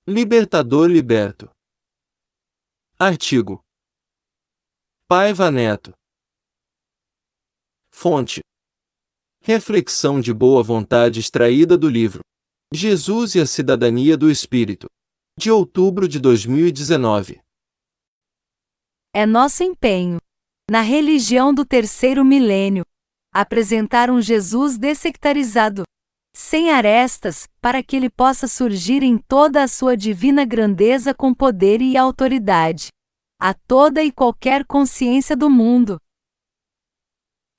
Libertador liberto. Artigo. Paiva Neto. Fonte. Reflexão de boa vontade extraída do livro Jesus e a Cidadania do Espírito, de outubro de 2019. É nosso empenho, na religião do terceiro milênio, apresentar um Jesus dessectarizado, sem arestas, para que ele possa surgir em toda a sua divina grandeza com poder e autoridade, a toda e qualquer consciência do mundo.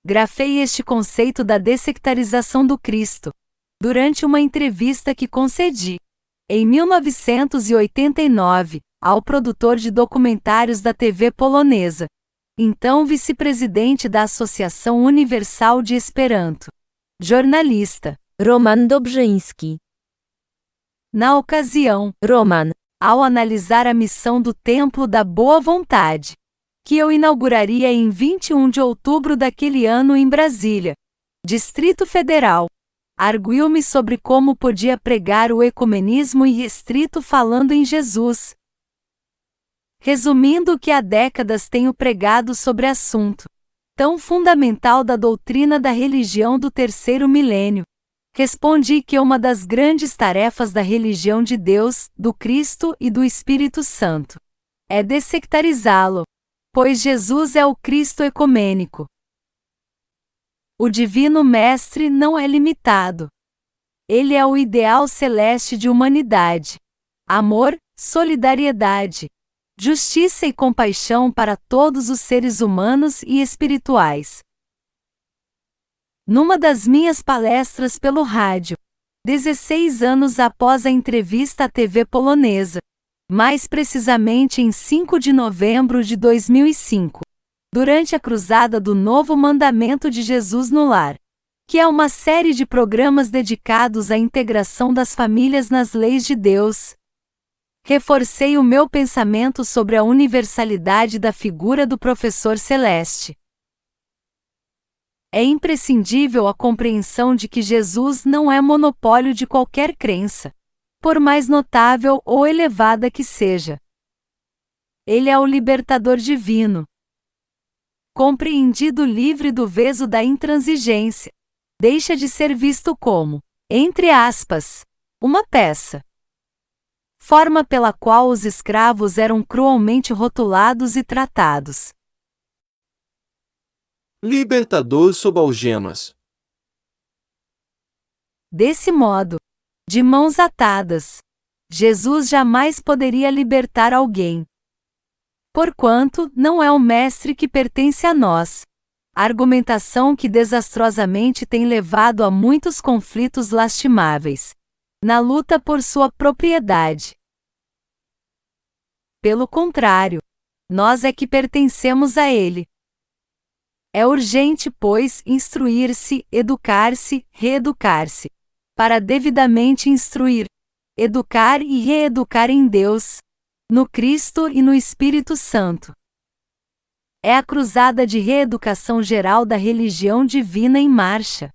Grafei este conceito da dessectarização do Cristo, durante uma entrevista que concedi, em 1989, ao produtor de documentários da TV polonesa, então vice-presidente da Associação Universal de Esperanto, jornalista Roman Dobrzyński. Na ocasião, Roman, ao analisar a missão do Templo da Boa Vontade, que eu inauguraria em 21 de outubro daquele ano em Brasília, Distrito Federal, arguiu-me sobre como podia pregar o ecumenismo irrestrito falando em Jesus. Resumindo o que há décadas tenho pregado sobre assunto tão fundamental da doutrina da religião do terceiro milênio, respondi que uma das grandes tarefas da religião de Deus, do Cristo e do Espírito Santo é dessectarizá-lo, pois Jesus é o Cristo ecumênico. O Divino Mestre não é limitado. Ele é o ideal celeste de humanidade, amor, solidariedade, justiça e compaixão para todos os seres humanos e espirituais. Numa das minhas palestras pelo rádio, 16 anos após a entrevista à TV polonesa, mais precisamente em 5 de novembro de 2005, durante a Cruzada do Novo Mandamento de Jesus no Lar, que é uma série de programas dedicados à integração das famílias nas leis de Deus, reforcei o meu pensamento sobre a universalidade da figura do professor celeste. É imprescindível a compreensão de que Jesus não é monopólio de qualquer crença, por mais notável ou elevada que seja. Ele é o libertador divino. Compreendido livre do veso da intransigência, deixa de ser visto como, entre aspas, uma peça. Forma pela qual os escravos eram cruelmente rotulados e tratados. Libertador sob algemas. Desse modo, de mãos atadas, Jesus jamais poderia libertar alguém. Porquanto não é o Mestre que pertence a nós. Argumentação que desastrosamente tem levado a muitos conflitos lastimáveis, na luta por sua propriedade. Pelo contrário, nós é que pertencemos a Ele. É urgente, pois, instruir-se, educar-se, reeducar-se, para devidamente instruir, educar e reeducar em Deus, no Cristo e no Espírito Santo. É a cruzada de reeducação geral da religião divina em marcha.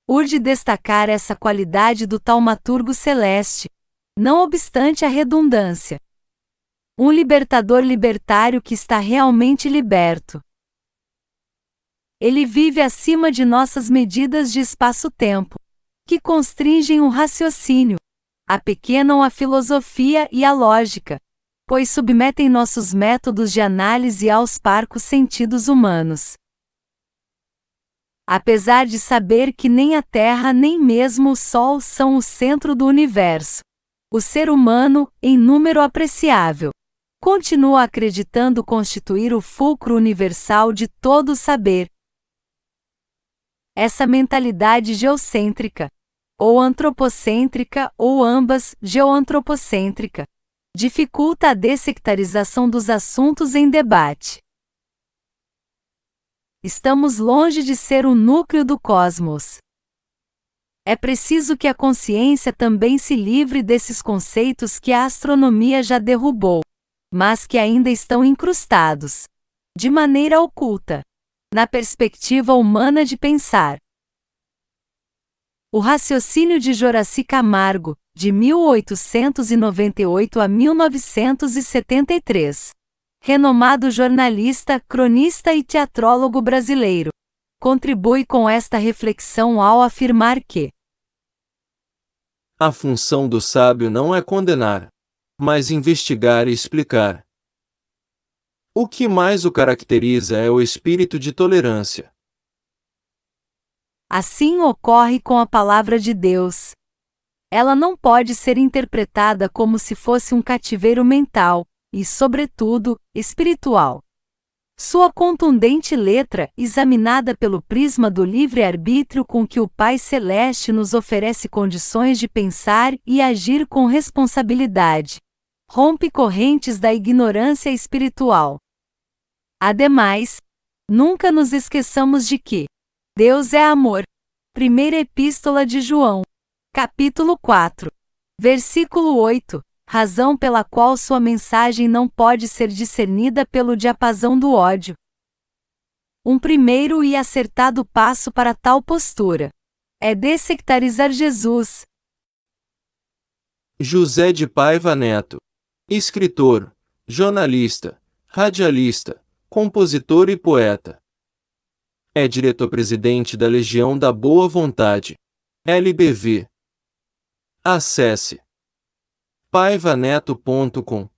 Urge destacar essa qualidade do taumaturgo celeste, não obstante a redundância. Um libertador libertário que está realmente liberto. Ele vive acima de nossas medidas de espaço-tempo, que constringem o raciocínio, apequenam a filosofia e a lógica, pois submetem nossos métodos de análise aos parcos sentidos humanos. Apesar de saber que nem a Terra nem mesmo o Sol são o centro do universo, o ser humano, em número apreciável, continua acreditando constituir o fulcro universal de todo o saber. Essa mentalidade geocêntrica, ou antropocêntrica ou ambas geoantropocêntrica, dificulta a dessectarização dos assuntos em debate. Estamos longe de ser o núcleo do cosmos. É preciso que a consciência também se livre desses conceitos que a astronomia já derrubou, mas que ainda estão incrustados, de maneira oculta, na perspectiva humana de pensar. O raciocínio de Joraci Camargo, de 1898 a 1973. Renomado jornalista, cronista e teatrólogo brasileiro. Contribui com esta reflexão ao afirmar que a função do sábio não é condenar, mas investigar e explicar. O que mais o caracteriza é o espírito de tolerância. Assim ocorre com a palavra de Deus. Ela não pode ser interpretada como se fosse um cativeiro mental, e, sobretudo, espiritual. Sua contundente letra, examinada pelo prisma do livre-arbítrio com que o Pai Celeste nos oferece condições de pensar e agir com responsabilidade, rompe correntes da ignorância espiritual. Ademais, nunca nos esqueçamos de que Deus é amor. Primeira Epístola de João, capítulo 4, versículo 8. Razão pela qual sua mensagem não pode ser discernida pelo diapasão do ódio. Um primeiro e acertado passo para tal postura é dessectarizar Jesus. José de Paiva Neto. Escritor, jornalista, radialista, compositor e poeta. É diretor-presidente da Legião da Boa Vontade, LBV. Acesse paivaneto.com